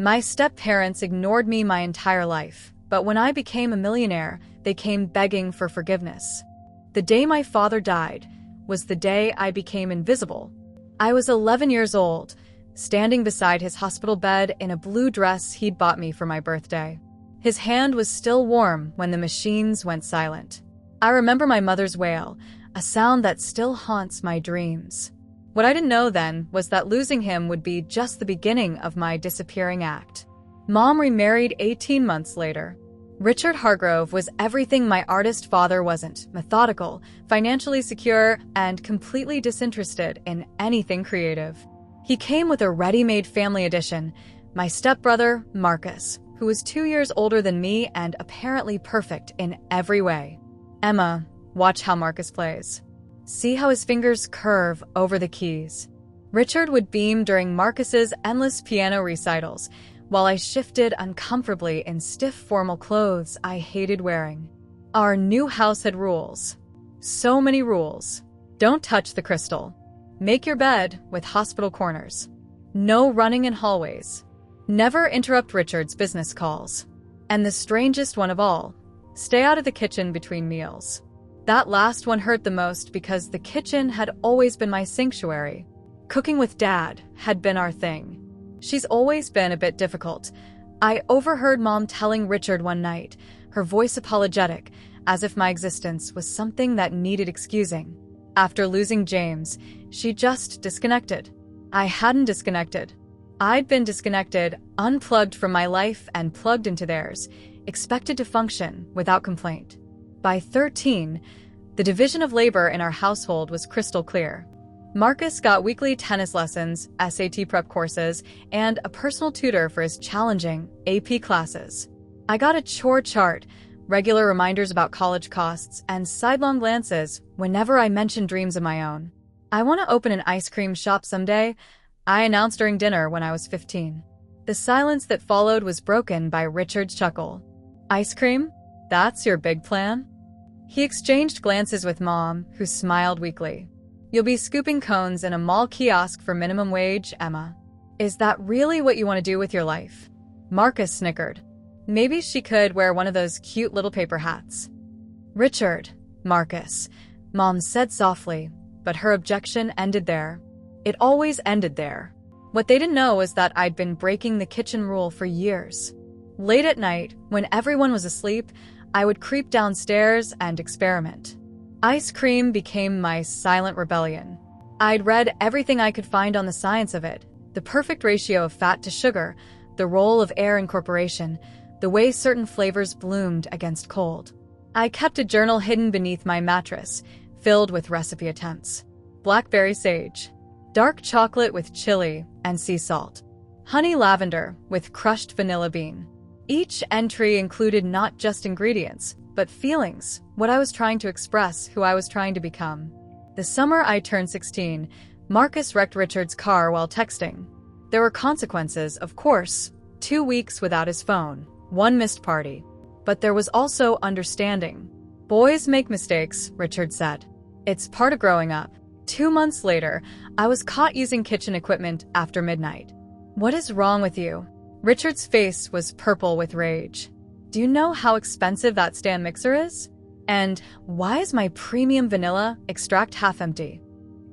My step-parents ignored me my entire life, but when I became a millionaire, they came begging for forgiveness. The day my father died was the day I became invisible. I was 11 years old, standing beside his hospital bed in a blue dress he'd bought me for my birthday. His hand was still warm when the machines went silent. I remember my mother's wail, a sound that still haunts my dreams. What I didn't know then was that losing him would be just the beginning of my disappearing act. Mom remarried 18 months later. Richard Hargrove was everything my artist father wasn't: methodical, financially secure, and completely disinterested in anything creative. He came with a ready-made family addition, my stepbrother, Marcus, who was 2 years older than me and apparently perfect in every way. Emma, watch how Marcus plays. See how his fingers curve over the keys. Richard would beam during Marcus's endless piano recitals, while I shifted uncomfortably in stiff formal clothes I hated wearing. Our new house had rules. So many rules. Don't touch the crystal. Make your bed with hospital corners. No running in hallways. Never interrupt Richard's business calls. And the strangest one of all, stay out of the kitchen between meals. That last one hurt the most because the kitchen had always been my sanctuary. Cooking with Dad had been our thing. She's always been a bit difficult. I overheard Mom telling Richard one night, her voice apologetic, as if my existence was something that needed excusing. After losing James, she just disconnected. I hadn't disconnected. I'd been disconnected, unplugged from my life and plugged into theirs, expected to function without complaint. By 13, the division of labor in our household was crystal clear. Marcus got weekly tennis lessons, SAT prep courses, and a personal tutor for his challenging AP classes. I got a chore chart, regular reminders about college costs, and sidelong glances whenever I mentioned dreams of my own. I want to open an ice cream shop someday, I announced during dinner when I was 15. The silence that followed was broken by Richard's chuckle. Ice cream? That's your big plan? He exchanged glances with Mom, who smiled weakly. You'll be scooping cones in a mall kiosk for minimum wage, Emma. Is that really what you want to do with your life? Marcus snickered. Maybe she could wear one of those cute little paper hats. Richard, Marcus, Mom said softly, but her objection ended there. It always ended there. What they didn't know was that I'd been breaking the kitchen rule for years. Late at night, when everyone was asleep, I would creep downstairs and experiment. Ice cream became my silent rebellion. I'd read everything I could find on the science of it, the perfect ratio of fat to sugar, the role of air incorporation, the way certain flavors bloomed against cold. I kept a journal hidden beneath my mattress, filled with recipe attempts. Blackberry sage, dark chocolate with chili and sea salt, honey lavender with crushed vanilla bean. Each entry included not just ingredients, but feelings, what I was trying to express, who I was trying to become. The summer I turned 16, Marcus wrecked Richard's car while texting. There were consequences, of course. 2 weeks without his phone, 1 missed party. But there was also understanding. Boys make mistakes, Richard said. It's part of growing up. 2 months later, I was caught using kitchen equipment after midnight. What is wrong with you? Richard's face was purple with rage. Do you know how expensive that stand mixer is? And why is my premium vanilla extract half empty?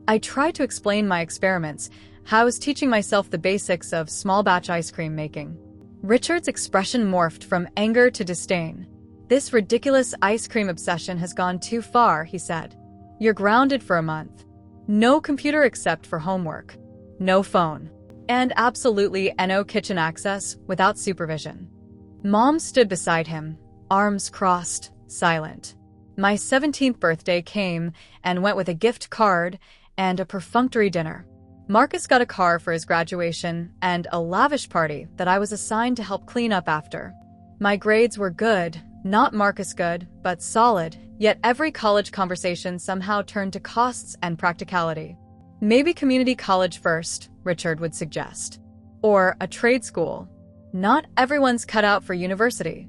I tried to explain my experiments, how I was teaching myself the basics of small batch ice cream making. Richard's expression morphed from anger to disdain. This ridiculous ice cream obsession has gone too far, he said. You're grounded for a month. No computer except for homework. No phone. And absolutely no kitchen access without supervision. Mom stood beside him, arms crossed, silent. My 17th birthday came and went with a gift card and a perfunctory dinner. Marcus got a car for his graduation and a lavish party that I was assigned to help clean up after. My grades were good, not Marcus good, but solid, yet every college conversation somehow turned to costs and practicality. Maybe community college first, Richard would suggest. Or a trade school. Not everyone's cut out for university.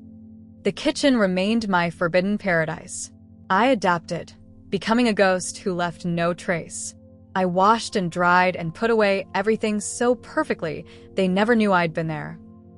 The kitchen remained my forbidden paradise. I adapted, becoming a ghost who left no trace. I washed and dried and put away everything so perfectly they never knew I'd been there.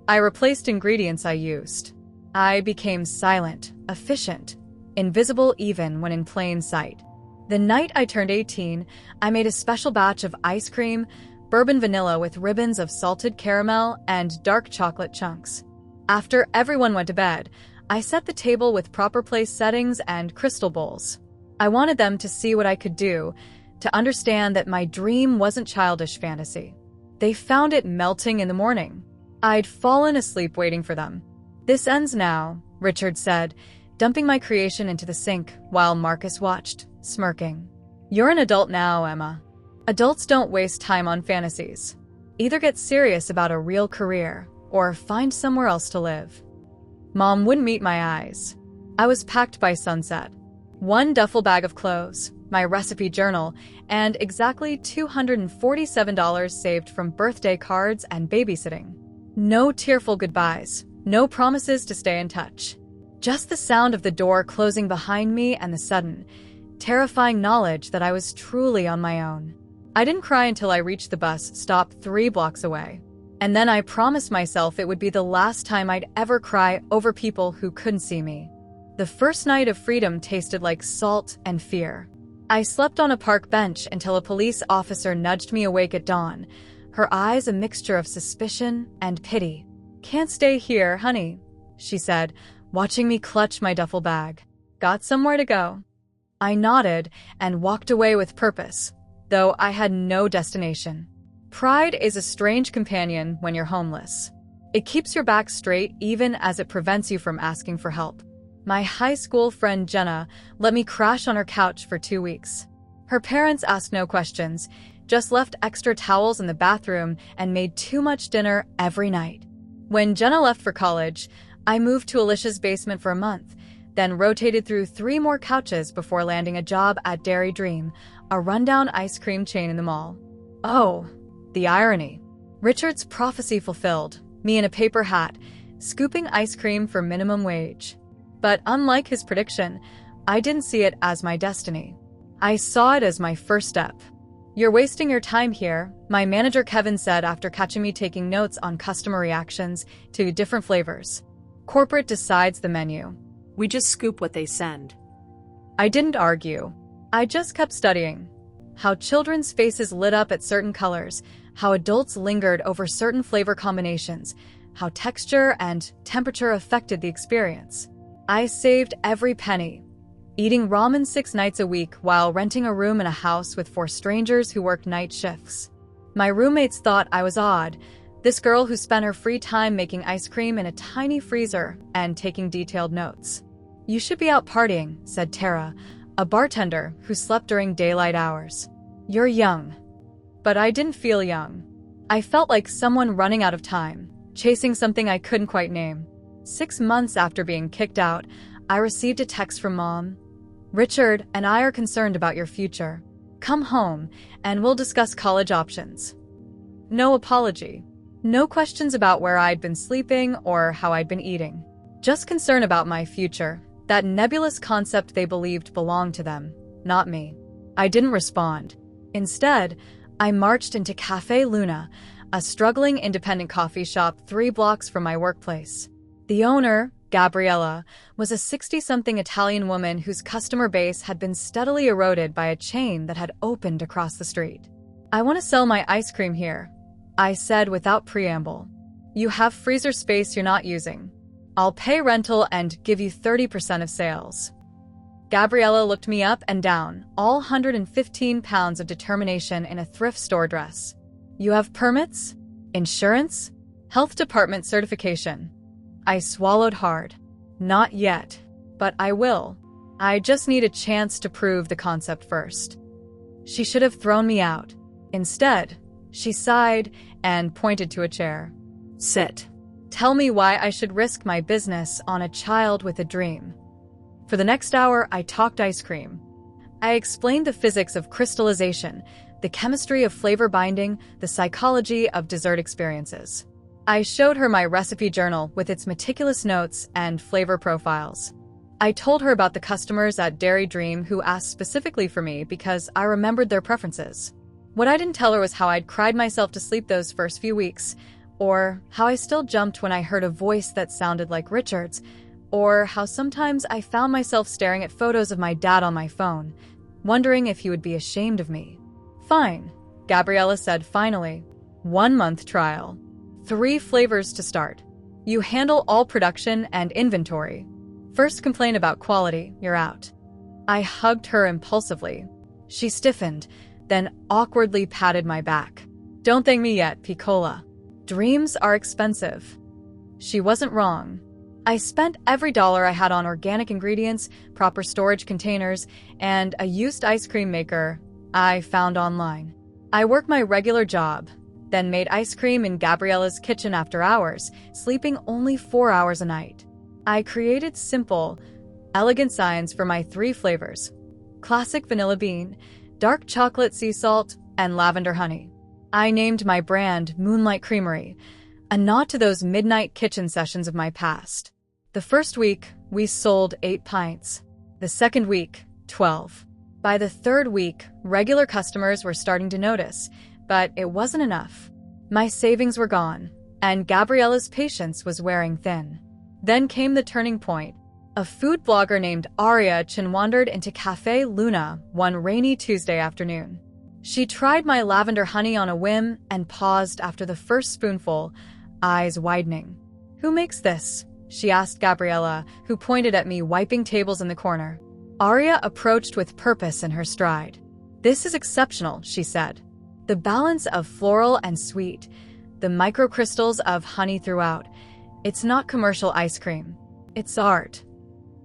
I replaced ingredients I used. I became silent, efficient, invisible even when in plain sight. The night I turned 18, I made a special batch of ice cream, bourbon vanilla with ribbons of salted caramel and dark chocolate chunks. After everyone went to bed, I set the table with proper place settings and crystal bowls. I wanted them to see what I could do, to understand that my dream wasn't childish fantasy. They found it melting in the morning. I'd fallen asleep waiting for them. "This ends now," Richard said, dumping my creation into the sink while Marcus watched, smirking. "You're an adult now, Emma. Adults don't waste time on fantasies. Either get serious about a real career or find somewhere else to live." Mom wouldn't meet my eyes. I was packed by sunset. One duffel bag of clothes, my recipe journal, and exactly $247 saved from birthday cards and babysitting. No tearful goodbyes, no promises to stay in touch. Just the sound of the door closing behind me and the sudden, terrifying knowledge that I was truly on my own. I didn't cry until I reached the bus stop 3 blocks away. And then I promised myself it would be the last time I'd ever cry over people who couldn't see me. The first night of freedom tasted like salt and fear. I slept on a park bench until a police officer nudged me awake at dawn, her eyes a mixture of suspicion and pity. "Can't stay here, honey," she said, watching me clutch my duffel bag. "Got somewhere to go." I nodded and walked away with purpose, though I had no destination. Pride is a strange companion when you're homeless. It keeps your back straight even as it prevents you from asking for help. My high school friend Jenna let me crash on her couch for 2 weeks. Her parents asked no questions, just left extra towels in the bathroom and made too much dinner every night. When Jenna left for college, I moved to Alicia's basement for a month, then rotated through 3 more couches before landing a job at Dairy Dream, a rundown ice cream chain in the mall. Oh, the irony. Richard's prophecy fulfilled, me in a paper hat, scooping ice cream for minimum wage. But unlike his prediction, I didn't see it as my destiny. I saw it as my first step. "You're wasting your time here," my manager Kevin said after catching me taking notes on customer reactions to different flavors. "Corporate decides the menu. We just scoop what they send." I didn't argue. I just kept studying. How children's faces lit up at certain colors, how adults lingered over certain flavor combinations, how texture and temperature affected the experience. I saved every penny, eating ramen 6 nights a week while renting a room in a house with 4 strangers who worked night shifts. My roommates thought I was odd, this girl who spent her free time making ice cream in a tiny freezer and taking detailed notes. "You should be out partying," said Tara, a bartender who slept during daylight hours. "You're young." But I didn't feel young. I felt like someone running out of time, chasing something I couldn't quite name. 6 months after being kicked out, I received a text from Mom. "Richard and I are concerned about your future. Come home, and we'll discuss college options." No apology. No questions about where I'd been sleeping or how I'd been eating. Just concern about my future, that nebulous concept they believed belonged to them, not me. I didn't respond. Instead, I marched into Cafe Luna, a struggling independent coffee shop 3 blocks from my workplace. The owner, Gabriella, was a 60-something Italian woman whose customer base had been steadily eroded by a chain that had opened across the street. "I want to sell my ice cream here," I said without preamble. "You have freezer space you're not using. I'll pay rental and give you 30% of sales." Gabriella looked me up and down, all 115 pounds of determination in a thrift store dress. "You have permits? Insurance? Health department certification?" I swallowed hard. "Not yet, but I will. I just need a chance to prove the concept first." She should have thrown me out. Instead, she sighed and pointed to a chair. "Sit. Tell me why I should risk my business on a child with a dream." For the next hour, I talked ice cream. I explained the physics of crystallization, the chemistry of flavor binding, the psychology of dessert experiences. I showed her my recipe journal with its meticulous notes and flavor profiles. I told her about the customers at Dairy Dream who asked specifically for me because I remembered their preferences. What I didn't tell her was how I'd cried myself to sleep those first few weeks, or how I still jumped when I heard a voice that sounded like Richard's, or how sometimes I found myself staring at photos of my dad on my phone, wondering if he would be ashamed of me. Fine, Gabriella said finally. 1-month trial. 3 flavors to start. You handle all production and inventory. First complain about quality, you're out. I hugged her impulsively. She stiffened, then awkwardly patted my back. Don't thank me yet, Piccola. Dreams are expensive. She wasn't wrong. I spent every dollar I had on organic ingredients, proper storage containers, and a used ice cream maker I found online. I worked my regular job, then made ice cream in Gabriella's kitchen after hours, sleeping only 4 hours a night. I created simple, elegant signs for my 3 flavors: classic vanilla bean, dark chocolate sea salt, and lavender honey. I named my brand Moonlight Creamery, a nod to those midnight kitchen sessions of my past. The first week, we sold 8 pints. The second week, 12. By the third week, regular customers were starting to notice, but it wasn't enough. My savings were gone, and Gabriella's patience was wearing thin. Then came the turning point. A food blogger named Aria Chin wandered into Cafe Luna one rainy Tuesday afternoon. She tried my lavender honey on a whim and paused after the first spoonful, eyes widening. "Who makes this?" she asked Gabriella, who pointed at me wiping tables in the corner. Aria approached with purpose in her stride. "This is exceptional," she said. "The balance of floral and sweet, the microcrystals of honey throughout. It's not commercial ice cream. It's art."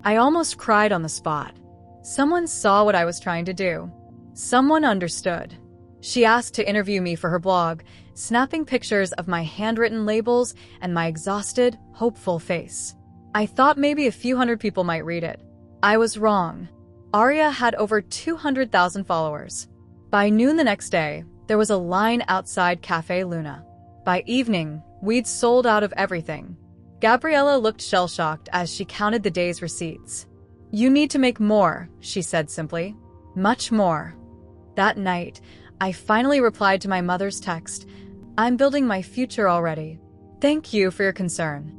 I almost cried on the spot. Someone saw what I was trying to do. Someone understood. She asked to interview me for her blog, snapping pictures of my handwritten labels and my exhausted, hopeful face. I thought maybe a few hundred people might read it. I was wrong. Aria had over 200,000 followers. By noon the next day, there was a line outside Cafe Luna. By evening, we'd sold out of everything. Gabriella looked shell-shocked as she counted the day's receipts. "You need to make more," she said simply. "Much more." That night, I finally replied to my mother's text, "I'm building my future already. Thank you for your concern."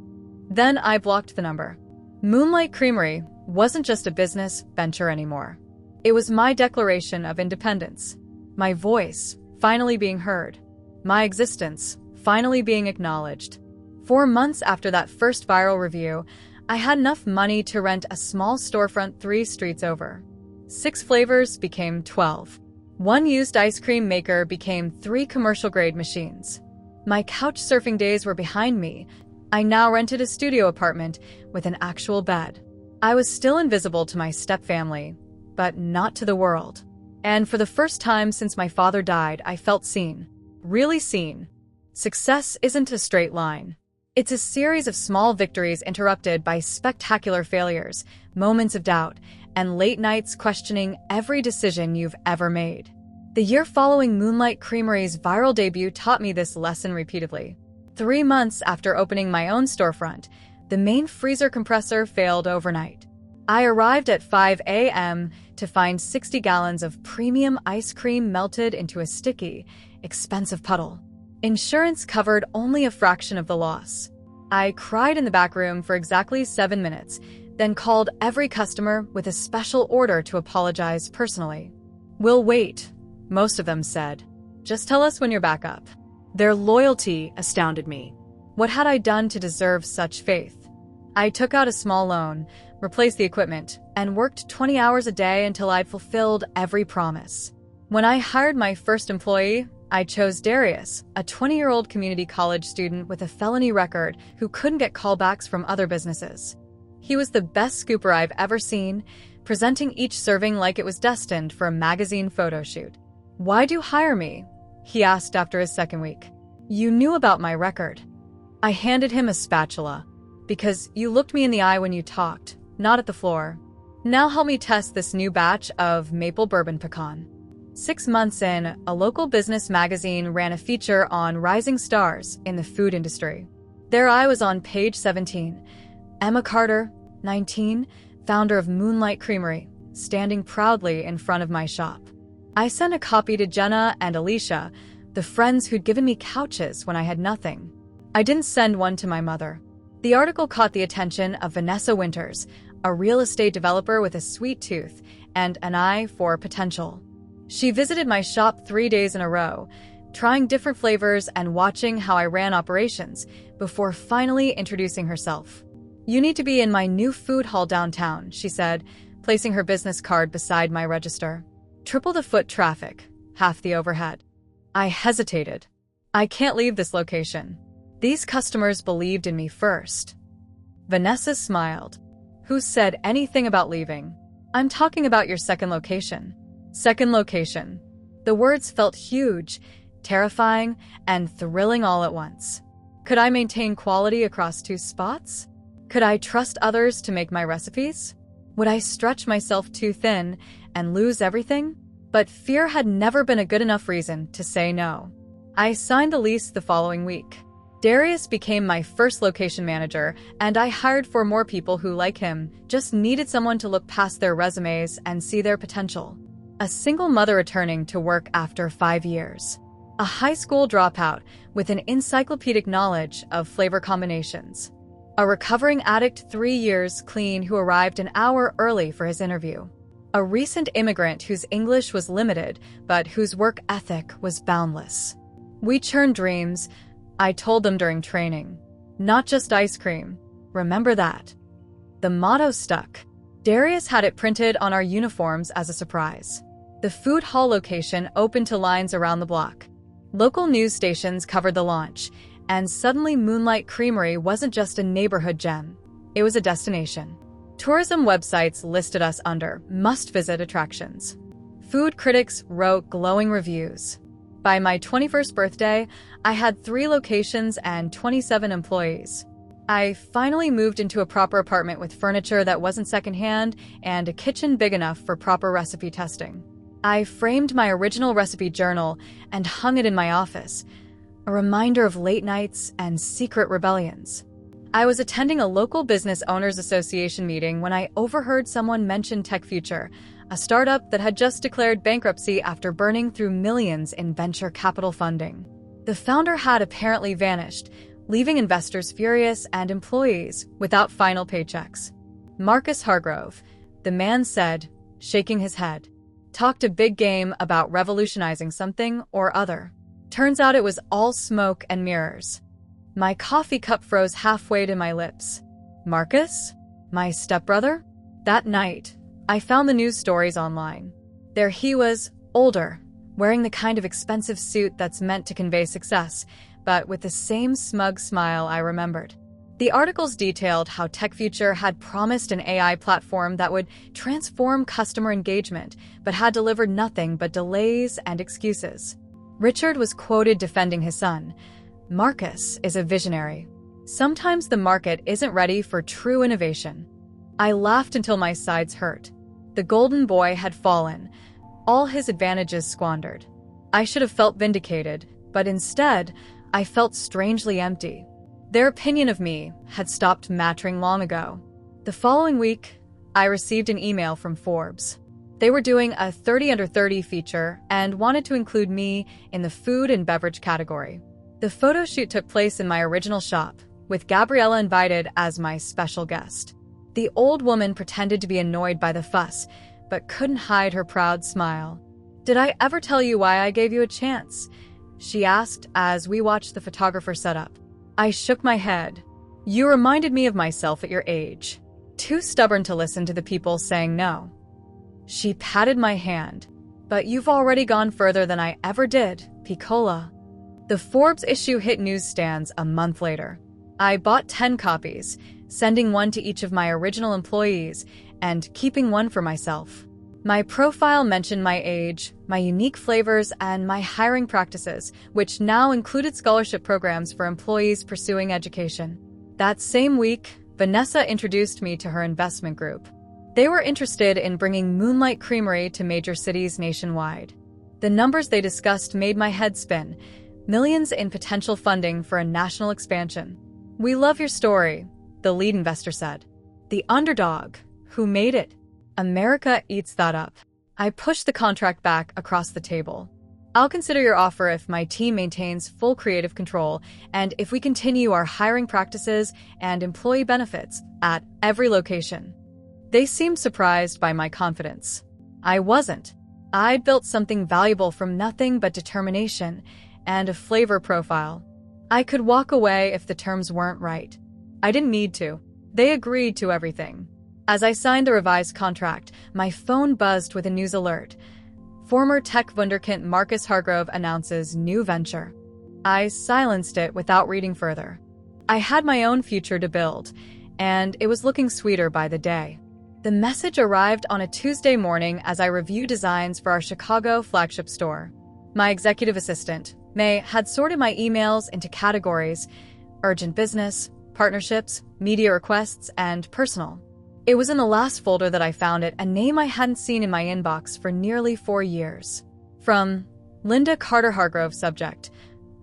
Then I blocked the number. Moonlight Creamery wasn't just a business venture anymore. It was my declaration of independence. My voice finally being heard. My existence finally being acknowledged. 4 months after that first viral review, I had enough money to rent a small storefront 3 streets over. 6 flavors became 12. 1 used ice cream maker became 3 commercial-grade machines. My couch surfing days were behind me. I now rented a studio apartment with an actual bed. I was still invisible to my stepfamily, but not to the world. And for the first time since my father died, I felt seen. Really seen. Success isn't a straight line. It's a series of small victories interrupted by spectacular failures, moments of doubt, and late nights questioning every decision you've ever made. The year following Moonlight Creamery's viral debut taught me this lesson repeatedly. 3 months after opening my own storefront, the main freezer compressor failed overnight. I arrived at 5 a.m. to find 60 gallons of premium ice cream melted into a sticky, expensive puddle. Insurance covered only a fraction of the loss. I cried in the back room for exactly 7 minutes, then called every customer with a special order to apologize personally. "We'll wait," most of them said. "Just tell us when you're back up." Their loyalty astounded me. What had I done to deserve such faith? I took out a small loan, replaced the equipment, and worked 20 hours a day until I'd fulfilled every promise. When I hired my first employee, I chose Darius, a 20-year-old community college student with a felony record who couldn't get callbacks from other businesses. He was the best scooper I've ever seen, presenting each serving like it was destined for a magazine photo shoot. "Why'd you hire me?" he asked after his second week. "You knew about my record." I handed him a spatula. "Because you looked me in the eye when you talked, not at the floor. Now help me test this new batch of maple bourbon pecan." 6 months in, a local business magazine ran a feature on rising stars in the food industry. There I was on page 17. Emma Carter, 19, founder of Moonlight Creamery, standing proudly in front of my shop. I sent a copy to Jenna and Alicia, the friends who'd given me couches when I had nothing. I didn't send one to my mother. The article caught the attention of Vanessa Winters, a real estate developer with a sweet tooth and an eye for potential. She visited my shop 3 days in a row, trying different flavors and watching how I ran operations before finally introducing herself. "You need to be in my new food hall downtown," she said, placing her business card beside my register. "Triple the foot traffic, half the overhead." I hesitated. "I can't leave this location. These customers believed in me first." Vanessa smiled. "Who said anything about leaving? I'm talking about your second location." Second location. The words felt huge, terrifying, and thrilling all at once. Could I maintain quality across 2 spots? Could I trust others to make my recipes? Would I stretch myself too thin and lose everything? But fear had never been a good enough reason to say no. I signed the lease the following week. Darius became my first location manager, and I hired 4 more people who, like him, just needed someone to look past their resumes and see their potential. A single mother returning to work after 5 years. A high school dropout with an encyclopedic knowledge of flavor combinations. A recovering addict 3 years clean who arrived an hour early for his interview. A recent immigrant whose English was limited, but whose work ethic was boundless. We churned dreams, I told them during training. Not just ice cream. Remember that. The motto stuck. Darius had it printed on our uniforms as a surprise. The food hall location opened to lines around the block. Local news stations covered the launch, and suddenly Moonlight Creamery wasn't just a neighborhood gem. It was a destination. Tourism websites listed us under must-visit attractions. Food critics wrote glowing reviews. By my 21st birthday, I had 3 locations and 27 employees. I finally moved into a proper apartment with furniture that wasn't secondhand and a kitchen big enough for proper recipe testing. I framed my original recipe journal and hung it in my office, a reminder of late nights and secret rebellions. I was attending a local business owners association meeting when I overheard someone mention TechFuture, a startup that had just declared bankruptcy after burning through millions in venture capital funding. The founder had apparently vanished, leaving investors furious and employees without final paychecks. Marcus Hargrove, the man said, shaking his head, talked a big game about revolutionizing something or other. Turns out it was all smoke and mirrors. My coffee cup froze halfway to my lips. Marcus? My stepbrother? That night, I found the news stories online. There he was, older, wearing the kind of expensive suit that's meant to convey success, but with the same smug smile I remembered. The articles detailed how TechFuture had promised an AI platform that would transform customer engagement, but had delivered nothing but delays and excuses. Richard was quoted defending his son. Marcus is a visionary. Sometimes the market isn't ready for true innovation. I laughed until my sides hurt. The golden boy had fallen, all his advantages squandered. I should have felt vindicated, but instead, I felt strangely empty. Their opinion of me had stopped mattering long ago. The following week, I received an email from Forbes. They were doing a 30 under 30 feature and wanted to include me in the food and beverage category. The photo shoot took place in my original shop, with Gabriella invited as my special guest. The old woman pretended to be annoyed by the fuss, but couldn't hide her proud smile. "Did I ever tell you why I gave you a chance?" she asked as we watched the photographer set up. I shook my head. "You reminded me of myself at your age. Too stubborn to listen to the people saying no." She patted my hand. "But you've already gone further than I ever did, Piccola." The Forbes issue hit newsstands a month later. I bought 10 copies, sending one to each of my original employees and keeping one for myself. My profile mentioned my age, my unique flavors, and my hiring practices, which now included scholarship programs for employees pursuing education. That same week, Vanessa introduced me to her investment group. They were interested in bringing Moonlight Creamery to major cities nationwide. The numbers they discussed made my head spin. Millions in potential funding for a national expansion. "We love your story," the lead investor said. "The underdog, who made it. America eats that up." I pushed the contract back across the table. I'll consider your offer if my team maintains full creative control and if we continue our hiring practices and employee benefits at every location." They seemed surprised by my confidence. I wasn't. I'd built something valuable from nothing but determination and a flavor profile. I could walk away if the terms weren't right. I didn't need to. They agreed to everything. As I signed the revised contract, my phone buzzed with a news alert. Former tech wunderkind Marcus Hargrove announces new venture. I silenced it without reading further. I had my own future to build, and it was looking sweeter by the day. The message arrived on a Tuesday morning as I reviewed designs for our Chicago flagship store. My executive assistant, May, had sorted my emails into categories: urgent business, partnerships, media requests, and personal. It was in the last folder that I found it, a name I hadn't seen in my inbox for nearly 4 years. From Linda Carter Hargrove, subject: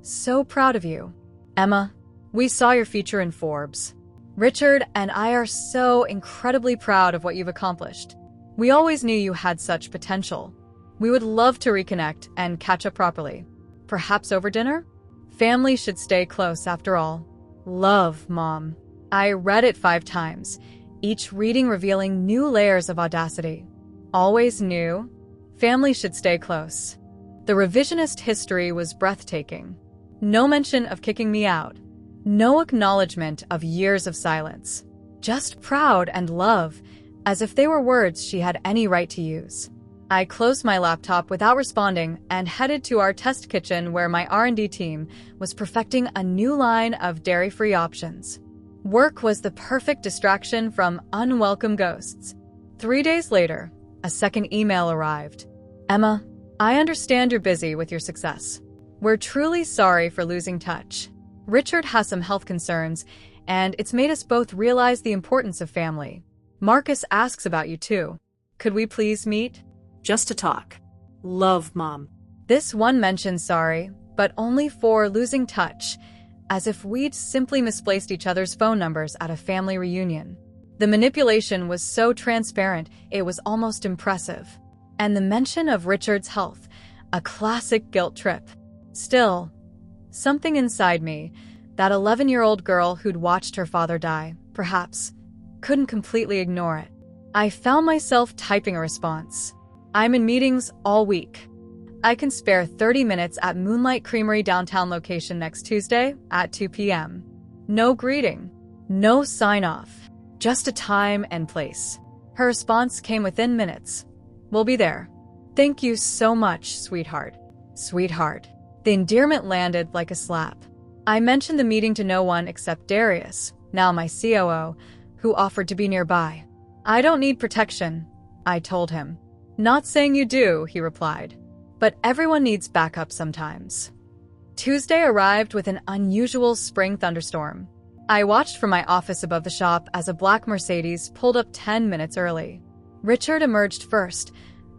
"So proud of you. Emma, we saw your feature in Forbes. Richard and I are so incredibly proud of what you've accomplished. We always knew you had such potential. We would love to reconnect and catch up properly. Perhaps over dinner? Family should stay close after all. Love, Mom." I read it 5 times, each reading revealing new layers of audacity. Always knew. Family should stay close. The revisionist history was breathtaking. No mention of kicking me out. No acknowledgement of years of silence. Just proud and love, as if they were words she had any right to use. I closed my laptop without responding and headed to our test kitchen where my R&D team was perfecting a new line of dairy-free options. Work was the perfect distraction from unwelcome ghosts. 3 days later, a second email arrived. "Emma, I understand you're busy with your success. We're truly sorry for losing touch. Richard has some health concerns, and it's made us both realize the importance of family. Marcus asks about you too. Could we please meet?" Just to talk. Love, Mom. This one mentioned sorry, but only for losing touch, as if we'd simply misplaced each other's phone numbers at a family reunion. The manipulation was so transparent, it was almost impressive. And the mention of Richard's health, a classic guilt trip. Still, something inside me, that 11-year-old girl who'd watched her father die, perhaps, couldn't completely ignore it. I found myself typing a response. "I'm in meetings all week. I can spare 30 minutes at Moonlight Creamery downtown location next Tuesday at 2 p.m. No greeting, no sign-off, just a time and place." Her response came within minutes. "We'll be there. Thank you so much, sweetheart." Sweetheart. The endearment landed like a slap. I mentioned the meeting to no one except Darius, now my COO, who offered to be nearby. "I don't need protection," I told him. "Not saying you do," he replied. "But everyone needs backup sometimes." Tuesday arrived with an unusual spring thunderstorm. I watched from my office above the shop as a black Mercedes pulled up 10 minutes early. Richard emerged first,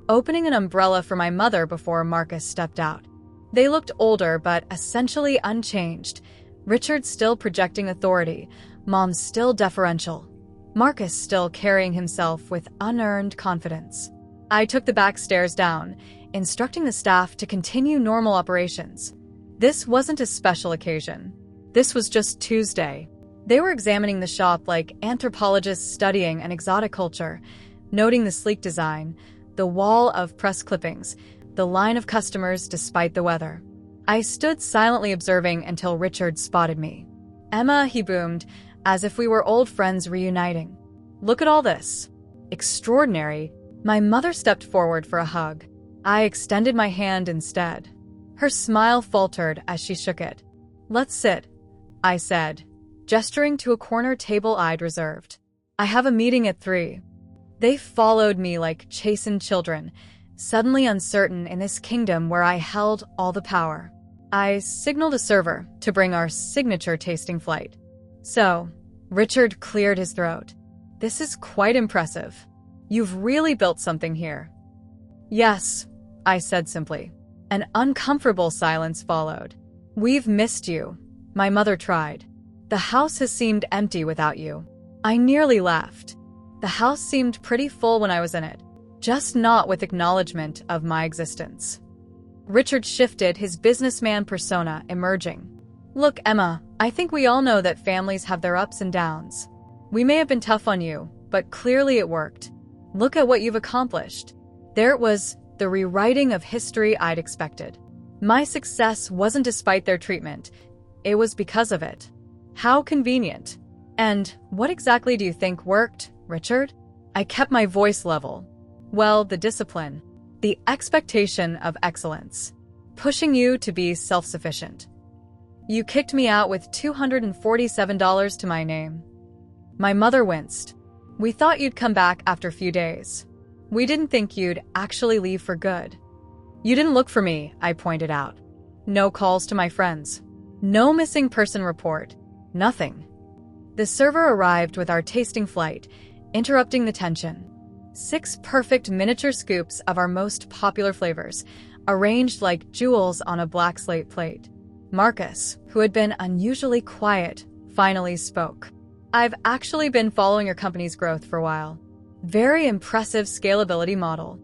opening an umbrella for my mother before Marcus stepped out. They looked older but essentially unchanged. Richard still projecting authority, Mom still deferential, Marcus still carrying himself with unearned confidence. I took the back stairs down, instructing the staff to continue normal operations. This wasn't a special occasion. This was just Tuesday. They were examining the shop like anthropologists studying an exotic culture, noting the sleek design, the wall of press clippings, the line of customers despite the weather. I stood silently observing until Richard spotted me. "Emma," he boomed, as if we were old friends reuniting. "Look at all this. Extraordinary." My mother stepped forward for a hug. I extended my hand instead. Her smile faltered as she shook it. "Let's sit," I said, gesturing to a corner table I'd reserved. "I have a meeting at 3. They followed me like chastened children, suddenly uncertain in this kingdom where I held all the power. I signaled a server to bring our signature tasting flight. "So," Richard cleared his throat, "this is quite impressive. You've really built something here." "Yes," I said simply. An uncomfortable silence followed. "We've missed you," my mother tried. "The house has seemed empty without you." I nearly laughed. The house seemed pretty full when I was in it, just not with acknowledgement of my existence. Richard shifted, his businessman persona emerging. Look, Emma, I think we all know that families have their ups and downs. We may have been tough on you, but clearly it worked. Look at what you've accomplished. There it was, the rewriting of history I'd expected. My success wasn't despite their treatment. It was because of it. How convenient. And what exactly do you think worked, Richard? I kept my voice level. Well, the discipline. The expectation of excellence. Pushing you to be self-sufficient. You kicked me out with $247 to my name. My mother winced. We thought you'd come back after a few days. We didn't think you'd actually leave for good. You didn't look for me, I pointed out. No calls to my friends. No missing person report. Nothing. The server arrived with our tasting flight, interrupting the tension. 6 perfect miniature scoops of our most popular flavors, arranged like jewels on a black slate plate. Marcus, who had been unusually quiet, finally spoke. I've actually been following your company's growth for a while. Very impressive scalability model.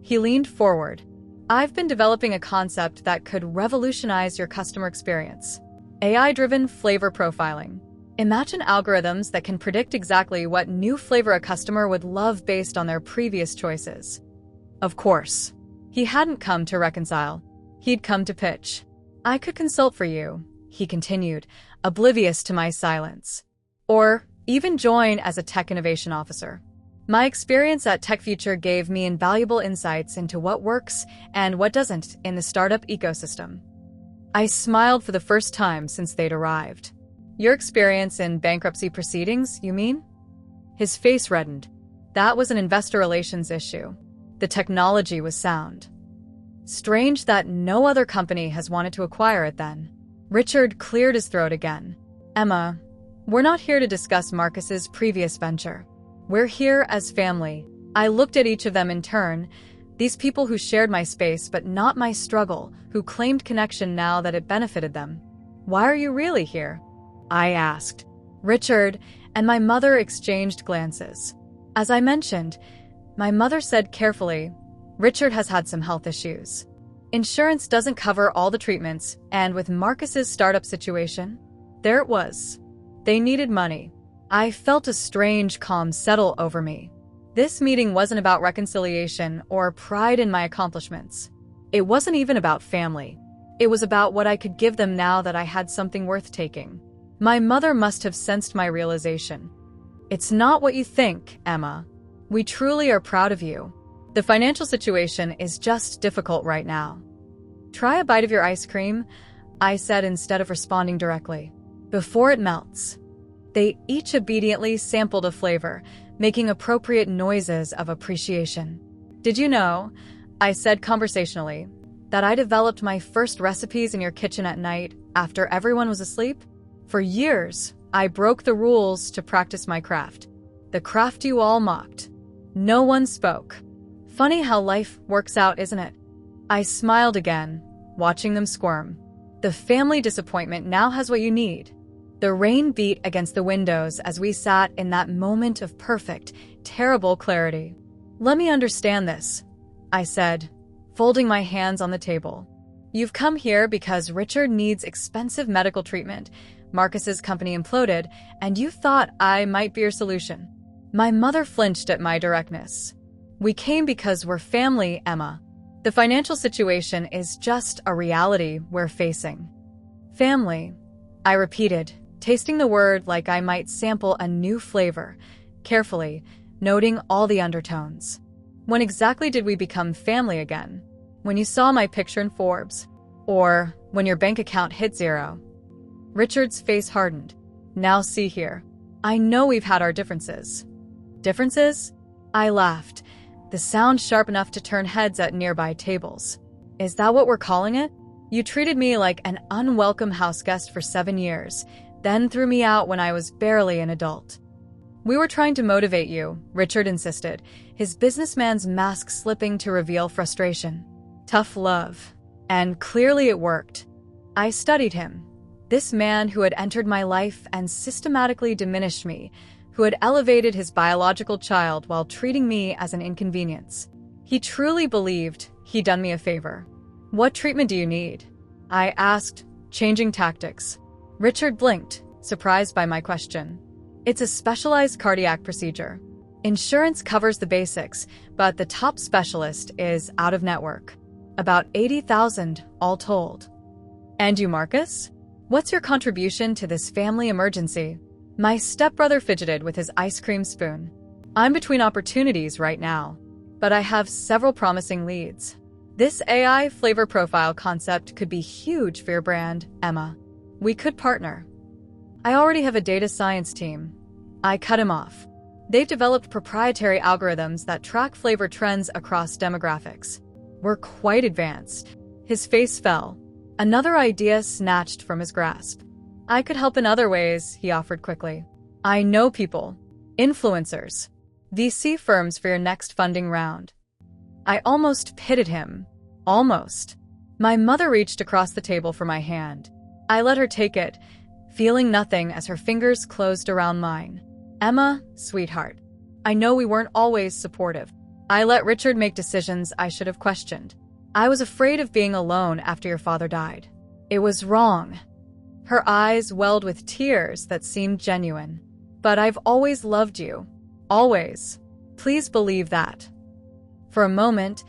He leaned forward. I've been developing a concept that could revolutionize your customer experience. AI-driven flavor profiling. Imagine algorithms that can predict exactly what new flavor a customer would love based on their previous choices. Of course, he hadn't come to reconcile. He'd come to pitch. I could consult for you, he continued, oblivious to my silence. Or even join as a tech innovation officer. My experience at TechFuture gave me invaluable insights into what works and what doesn't in the startup ecosystem. I smiled for the first time since they'd arrived. Your experience in bankruptcy proceedings, you mean? His face reddened. That was an investor relations issue. The technology was sound. Strange that no other company has wanted to acquire it then. Richard cleared his throat again. Emma, we're not here to discuss Marcus's previous venture. We're here as family. I looked at each of them in turn. These people who shared my space but not my struggle, who claimed connection now that it benefited them. Why are you really here? I asked. Richard and my mother exchanged glances. As I mentioned, my mother said carefully, Richard has had some health issues. Insurance doesn't cover all the treatments, and with Marcus's startup situation, there it was. They needed money. I felt a strange calm settle over me. This meeting wasn't about reconciliation or pride in my accomplishments. It wasn't even about family. It was about what I could give them now that I had something worth taking. My mother must have sensed my realization. It's not what you think, Emma. We truly are proud of you. The financial situation is just difficult right now. Try a bite of your ice cream, I said instead of responding directly. Before it melts. They each obediently sampled a flavor, making appropriate noises of appreciation. Did you know, I said conversationally, that I developed my first recipes in your kitchen at night after everyone was asleep? For years, I broke the rules to practice my craft. The craft you all mocked. No one spoke. Funny how life works out, isn't it? I smiled again, watching them squirm. The family disappointment now has what you need. The rain beat against the windows as we sat in that moment of perfect, terrible clarity. Let me understand this, I said, folding my hands on the table. You've come here because Richard needs expensive medical treatment. Marcus's company imploded, and you thought I might be your solution. My mother flinched at my directness. We came because we're family, Emma. The financial situation is just a reality we're facing. Family, I repeated, tasting the word like I might sample a new flavor, carefully, noting all the undertones. When exactly did we become family again? When you saw my picture in Forbes? Or when your bank account hit zero? Richard's face hardened. Now see here. I know we've had our differences. Differences? I laughed, the sound sharp enough to turn heads at nearby tables. Is that what we're calling it? You treated me like an unwelcome houseguest for 7 years, then threw me out when I was barely an adult. We were trying to motivate you, Richard insisted, his businessman's mask slipping to reveal frustration. Tough love. And clearly it worked. I studied him. This man who had entered my life and systematically diminished me, who had elevated his biological child while treating me as an inconvenience. He truly believed he'd done me a favor. What treatment do you need? I asked, changing tactics. Richard blinked, surprised by my question. It's a specialized cardiac procedure. Insurance covers the basics, but the top specialist is out of network. About $80,000 all told. And you, Marcus? What's your contribution to this family emergency? My stepbrother fidgeted with his ice cream spoon. I'm between opportunities right now, but I have several promising leads. This AI flavor profile concept could be huge for your brand, Emma. We could partner. I already have a data science team. I cut him off. They've developed proprietary algorithms that track flavor trends across demographics. We're quite advanced. His face fell. Another idea snatched from his grasp. I could help in other ways, he offered quickly. I know people. Influencers. VC firms for your next funding round. I almost pitted him. Almost. My mother reached across the table for my hand. I let her take it, feeling nothing as her fingers closed around mine. Emma, sweetheart. I know we weren't always supportive. I let Richard make decisions I should have questioned. I was afraid of being alone after your father died. It was wrong. Her eyes welled with tears that seemed genuine. But I've always loved you. Always. Please believe that. For a moment,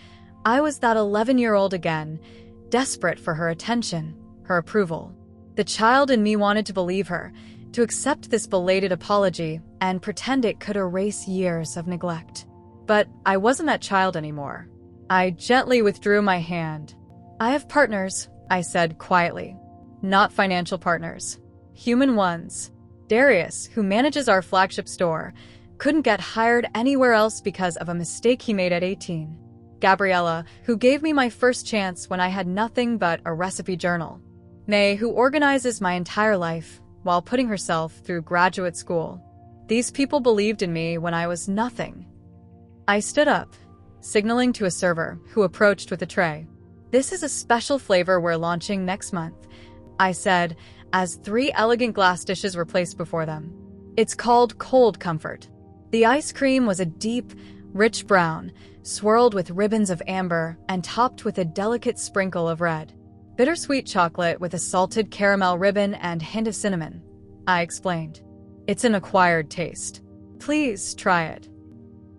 I was that 11-year-old again, desperate for her attention, her approval. The child in me wanted to believe her, to accept this belated apology and pretend it could erase years of neglect. But I wasn't that child anymore. I gently withdrew my hand. I have partners, I said quietly. Not financial partners. Human ones. Darius, who manages our flagship store, couldn't get hired anywhere else because of a mistake he made at 18. Gabriella, who gave me my first chance when I had nothing but a recipe journal. May, who organizes my entire life while putting herself through graduate school. These people believed in me when I was nothing. I stood up, signaling to a server who approached with a tray. This is a special flavor we're launching next month, I said, as 3 elegant glass dishes were placed before them. It's called Cold Comfort. The ice cream was a deep, rich brown, swirled with ribbons of amber and topped with a delicate sprinkle of red. Bittersweet chocolate with a salted caramel ribbon and hint of cinnamon, I explained. It's an acquired taste. Please try it.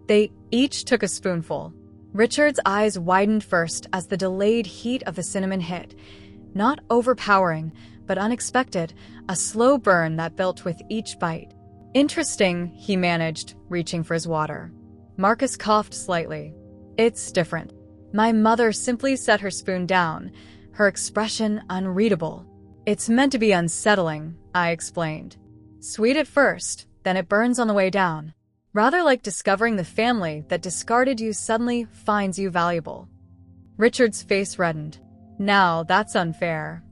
They each took a spoonful. Richard's eyes widened first as the delayed heat of the cinnamon hit. Not overpowering, but unexpected, a slow burn that built with each bite. Interesting, he managed, reaching for his water. Marcus coughed slightly. It's different. My mother simply set her spoon down, her expression unreadable. It's meant to be unsettling, I explained. Sweet at first, then it burns on the way down. Rather like discovering the family that discarded you suddenly finds you valuable. Richard's face reddened. Now that's unfair.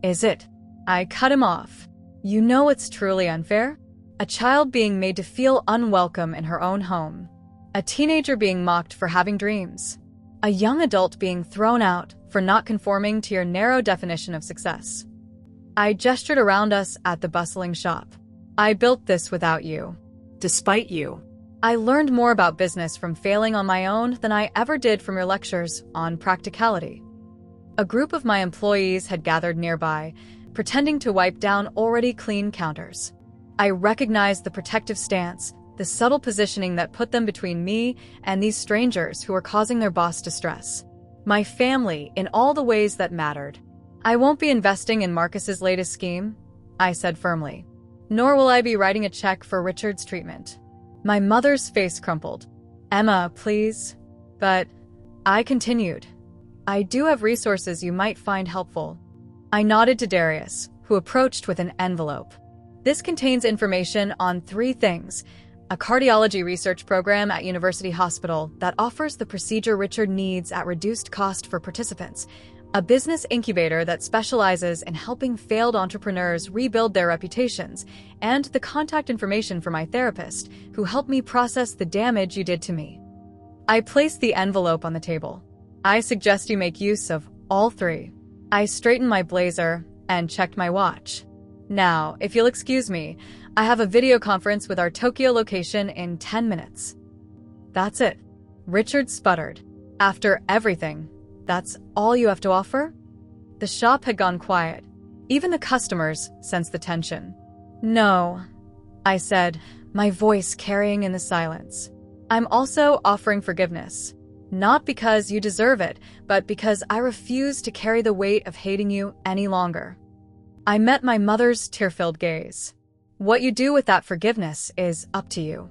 Is it? I cut him off. You know it's truly unfair? A child being made to feel unwelcome in her own home. A teenager being mocked for having dreams. A young adult being thrown out for not conforming to your narrow definition of success. I gestured around us at the bustling shop. I built this without you. Despite you. I learned more about business from failing on my own than I ever did from your lectures on practicality. A group of my employees had gathered nearby, pretending to wipe down already clean counters. I recognized the protective stance, the subtle positioning that put them between me and these strangers who were causing their boss distress. My family in all the ways that mattered. I won't be investing in Marcus's latest scheme, I said firmly. Nor will I be writing a check for Richard's treatment. My mother's face crumpled. Emma, please. But I continued. I do have resources you might find helpful. I nodded to Darius, who approached with an envelope. This contains information on 3 things. A cardiology research program at University Hospital that offers the procedure Richard needs at reduced cost for participants. A business incubator that specializes in helping failed entrepreneurs rebuild their reputations. And the contact information for my therapist, who helped me process the damage you did to me. I placed the envelope on the table. I suggest you make use of all 3. I straightened my blazer and checked my watch. Now, if you'll excuse me, I have a video conference with our Tokyo location in 10 minutes. That's it. Richard sputtered. After everything, That's all you have to offer? The shop had gone quiet. Even the customers sensed the tension. No, I said, my voice carrying in the silence. I'm also offering forgiveness. Not because you deserve it, but because I refuse to carry the weight of hating you any longer. I met my mother's tear-filled gaze. What you do with that forgiveness is up to you.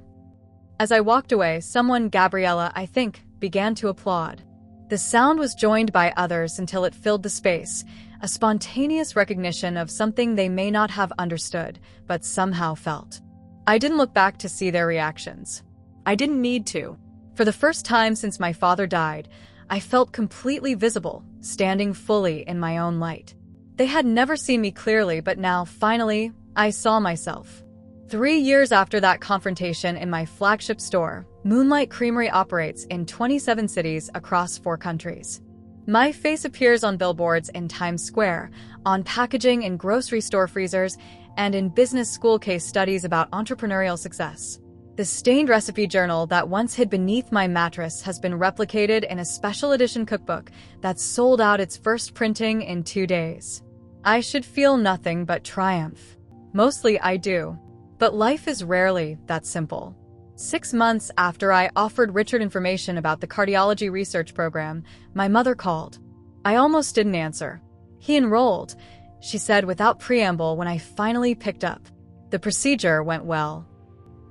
As I walked away, someone, Gabriella, I think, began to applaud. The sound was joined by others until it filled the space, a spontaneous recognition of something they may not have understood, but somehow felt. I didn't look back to see their reactions. I didn't need to. For the first time since my father died, I felt completely visible, standing fully in my own light. They had never seen me clearly, but now, finally, I saw myself. 3 years after that confrontation in my flagship store, Moonlight Creamery operates in 27 cities across 4 countries. My face appears on billboards in Times Square, on packaging in grocery store freezers, and in business school case studies about entrepreneurial success. The stained recipe journal that once hid beneath my mattress has been replicated in a special edition cookbook that sold out its first printing in 2 days. I should feel nothing but triumph. Mostly I do. But life is rarely that simple. 6 months after I offered Richard information about the cardiology research program, my mother called. I almost didn't answer. He enrolled, she said without preamble when I finally picked up. The procedure went well.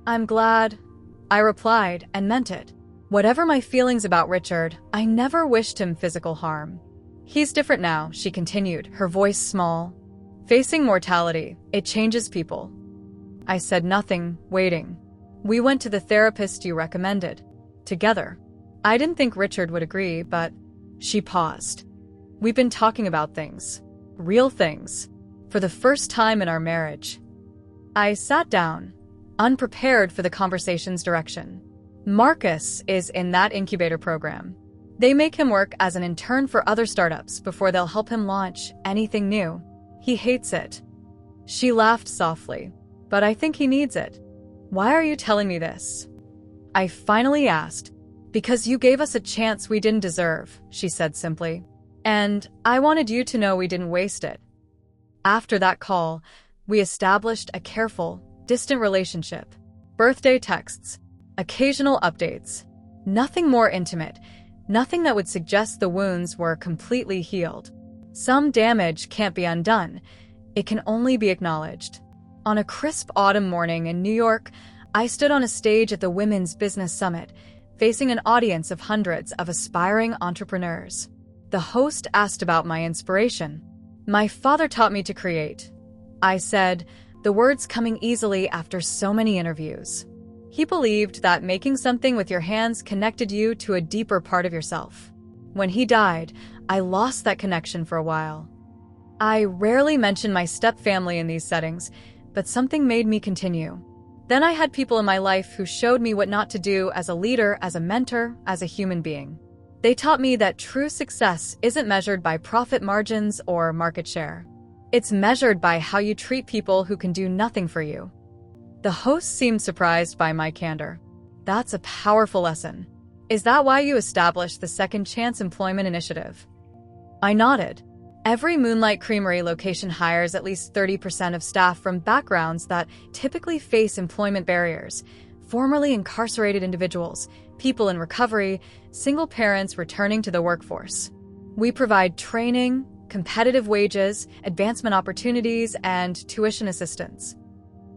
I'm glad, I replied, and meant it. Whatever my feelings about Richard, I never wished him physical harm. He's different now, she continued, her voice small. Facing mortality, it changes people. I said nothing, waiting. We went to the therapist you recommended. Together. I didn't think Richard would agree, but she paused. We've been talking about things. Real things. For the first time in our marriage. I sat down, unprepared for the conversation's direction. Marcus is in that incubator program. They make him work as an intern for other startups before they'll help him launch anything new. He hates it. She laughed softly. But I think he needs it. Why are you telling me this? I finally asked. Because you gave us a chance we didn't deserve, she said simply. And I wanted you to know we didn't waste it. After that call, we established a careful, distant relationship. Birthday texts, occasional updates. Nothing more intimate, nothing that would suggest the wounds were completely healed. Some damage can't be undone. It can only be acknowledged. On a crisp autumn morning in New York, I stood on a stage at the Women's Business Summit, facing an audience of hundreds of aspiring entrepreneurs. The host asked about my inspiration. My father taught me to create. I said, the words coming easily after so many interviews. He believed that making something with your hands connected you to a deeper part of yourself. When he died, I lost that connection for a while. I rarely mention my stepfamily in these settings, but something made me continue. Then I had people in my life who showed me what not to do as a leader, as a mentor, as a human being. They taught me that true success isn't measured by profit margins or market share. It's measured by how you treat people who can do nothing for you. The host seemed surprised by my candor. That's a powerful lesson. Is that why you established the Second Chance Employment Initiative? I nodded. Every Moonlight Creamery location hires at least 30% of staff from backgrounds that typically face employment barriers, formerly incarcerated individuals, people in recovery, single parents returning to the workforce. We provide training, competitive wages, advancement opportunities, and tuition assistance.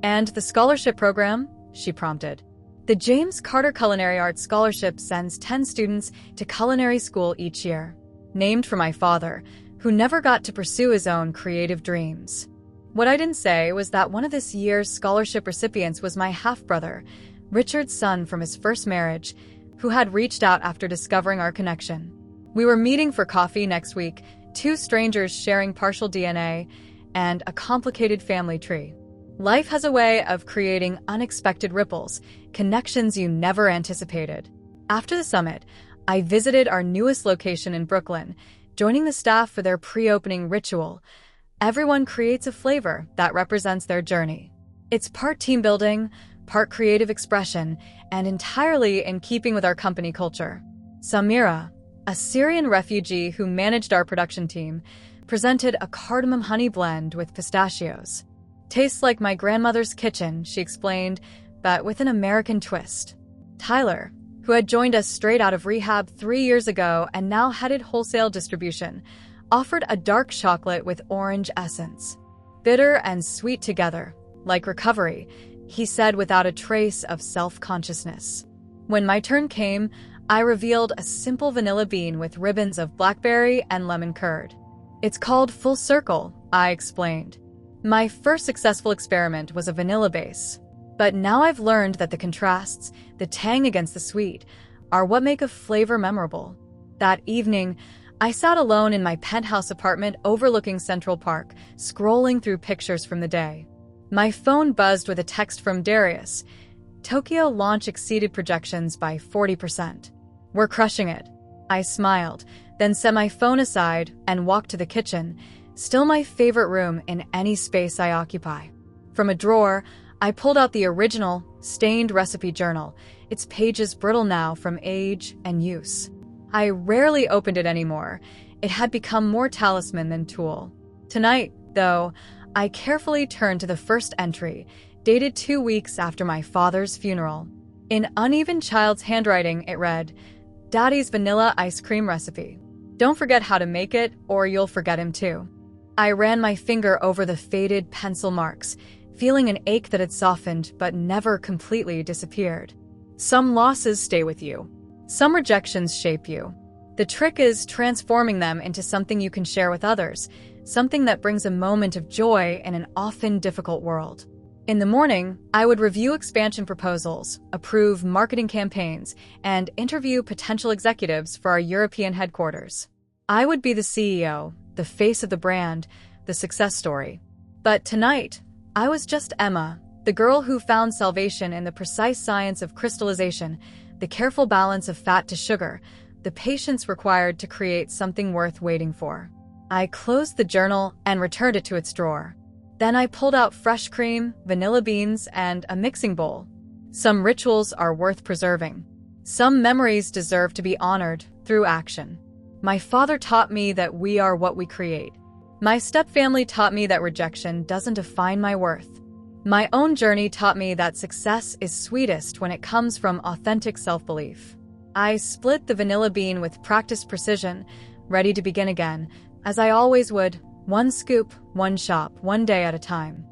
And the scholarship program? She prompted. The James Carter Culinary Arts Scholarship sends 10 students to culinary school each year. Named for my father, who never got to pursue his own creative dreams. What I didn't say was that one of this year's scholarship recipients was my half-brother, Richard's son from his first marriage, who had reached out after discovering our connection. We were meeting for coffee next week, 2 strangers sharing partial DNA and a complicated family tree. Life has a way of creating unexpected ripples, connections you never anticipated. After the summit, I visited our newest location in Brooklyn, joining the staff for their pre-opening ritual. Everyone creates a flavor that represents their journey. It's part team building, part creative expression, and entirely in keeping with our company culture. Samira, a Syrian refugee who managed our production team, presented a cardamom honey blend with pistachios. Tastes like my grandmother's kitchen, she explained, but with an American twist. Tyler, who had joined us straight out of rehab 3 years ago and now headed wholesale distribution, offered a dark chocolate with orange essence. Bitter and sweet together, like recovery, he said without a trace of self-consciousness. When my turn came, I revealed a simple vanilla bean with ribbons of blackberry and lemon curd. It's called Full Circle, I explained. My first successful experiment was a vanilla base. But now I've learned that the contrasts, the tang against the sweet, are what make a flavor memorable. That evening, I sat alone in my penthouse apartment overlooking Central Park, scrolling through pictures from the day. My phone buzzed with a text from Darius. Tokyo launch exceeded projections by 40%. We're crushing it. I smiled, then set my phone aside and walked to the kitchen, still my favorite room in any space I occupy. From a drawer, I pulled out the original, stained recipe journal, its pages brittle now from age and use. I rarely opened it anymore. It had become more talisman than tool. Tonight, though, I carefully turned to the first entry, dated 2 weeks after my father's funeral. In uneven child's handwriting, it read, "Daddy's vanilla ice cream recipe. Don't forget how to make it, or you'll forget him too." I ran my finger over the faded pencil marks, feeling an ache that had softened but never completely disappeared. Some losses stay with you. Some rejections shape you. The trick is transforming them into something you can share with others, something that brings a moment of joy in an often difficult world. In the morning, I would review expansion proposals, approve marketing campaigns, and interview potential executives for our European headquarters. I would be the CEO, the face of the brand, the success story. But tonight, I was just Emma, the girl who found salvation in the precise science of crystallization, the careful balance of fat to sugar, the patience required to create something worth waiting for. I closed the journal and returned it to its drawer. Then I pulled out fresh cream, vanilla beans, and a mixing bowl. Some rituals are worth preserving. Some memories deserve to be honored through action. My father taught me that we are what we create. My stepfamily taught me that rejection doesn't define my worth. My own journey taught me that success is sweetest when it comes from authentic self-belief. I split the vanilla bean with practiced precision, ready to begin again, as I always would, one scoop, one shot, one day at a time.